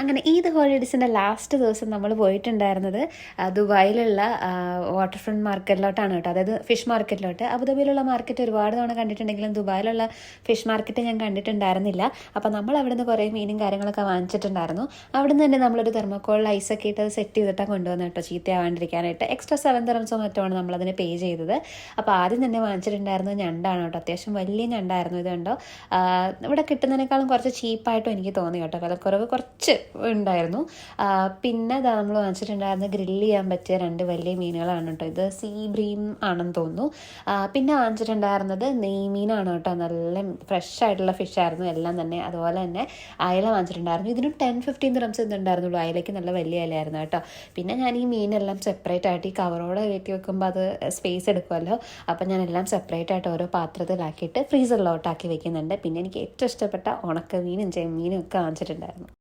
അങ്ങനെ ഈദ് ഹോളിഡേയ്സിൻ്റെ ലാസ്റ്റ് ദിവസം നമ്മൾ പോയിട്ടുണ്ടായിരുന്നത് ദുബായിലുള്ള വാട്ടർ ഫ്രണ്ട് മാർക്കറ്റിലോട്ടാണ് കേട്ടോ. അതായത് ഫിഷ് മാർക്കറ്റിലോട്ട്. അബുദാബിയിലുള്ള മാർക്കറ്റ് ഒരുപാട് തവണ കണ്ടിട്ടുണ്ടെങ്കിലും ദുബായിലുള്ള ഫിഷ് മാർക്കറ്റ് ഞാൻ കണ്ടിട്ടുണ്ടായിരുന്നില്ല. അപ്പോൾ നമ്മൾ അവിടെ നിന്ന് കുറേ മീനും കാര്യങ്ങളൊക്കെ വാങ്ങിച്ചിട്ടുണ്ടായിരുന്നു. അവിടെ നിന്ന് തന്നെ നമ്മളൊരു തെർമോക്കോളിൽ ഐസൊക്കെ ഇട്ട് അത് സെറ്റ് ചെയ്തിട്ടാണ് കൊണ്ടുവന്നത് കേട്ടോ, ചീത്തയാവാണ്ടിരിക്കാനായിട്ട്. എക്സ്ട്രാ 7 ദിർഹംസോ മറ്റുമാണ് നമ്മളതിന് പേ ചെയ്തത്. അപ്പോൾ ആദ്യം തന്നെ വാങ്ങിച്ചിട്ടുണ്ടായിരുന്നത് ഞണ്ടാണ് കേട്ടോ. അത്യാവശ്യം വലിയ ഞണ്ടായിരുന്നു. ഇത് കണ്ടോ, ഇവിടെ കിട്ടുന്നതിനേക്കാളും കുറച്ച് ചീപ്പായിട്ടും എനിക്ക് തോന്നി കേട്ടോ. വിലക്കുറവ് കുറച്ച് ഉണ്ടായിരുന്നു. പിന്നെ നമ്മൾ വാങ്ങിച്ചിട്ടുണ്ടായിരുന്ന ഗ്രില്ല് ചെയ്യാൻ പറ്റിയ 2 വലിയ മീനുകളാണ് കേട്ടോ. ഇത് സീ ബ്രീം ആണെന്ന് തോന്നുന്നു. പിന്നെ വാങ്ങിച്ചിട്ടുണ്ടായിരുന്നത് നെയ്മീനാണ് കേട്ടോ. നല്ല ഫ്രഷ് ആയിട്ടുള്ള ഫിഷായിരുന്നു എല്ലാം തന്നെ. അതുപോലെ തന്നെ അയല വാങ്ങിച്ചിട്ടുണ്ടായിരുന്നു. ഇതിനും 10-15 ദിർഹംസ് ഇതുണ്ടായിരുന്നുള്ളൂ. അയലയ്ക്ക് നല്ല വലിയ അയലായിരുന്നു കേട്ടോ. പിന്നെ ഞാൻ ഈ മീനെല്ലാം സെപ്പറേറ്റ് ആയിട്ട് ഈ കവറോടെ കയറ്റി വെക്കുമ്പോൾ അത് സ്പേസ് എടുക്കുമല്ലോ. അപ്പം ഞാൻ എല്ലാം സെപ്പറേറ്റ് ആയിട്ട് ഓരോ പാത്രത്തിലാക്കിയിട്ട് ഫ്രീസറിലോട്ടാക്കി വെക്കുന്നുണ്ട്. പിന്നെ എനിക്ക് ഏറ്റവും ഇഷ്ടപ്പെട്ട ഉണക്കമീനും ചെമ്മീനും ഒക്കെ വാങ്ങിച്ചിട്ടുണ്ടായിരുന്നു.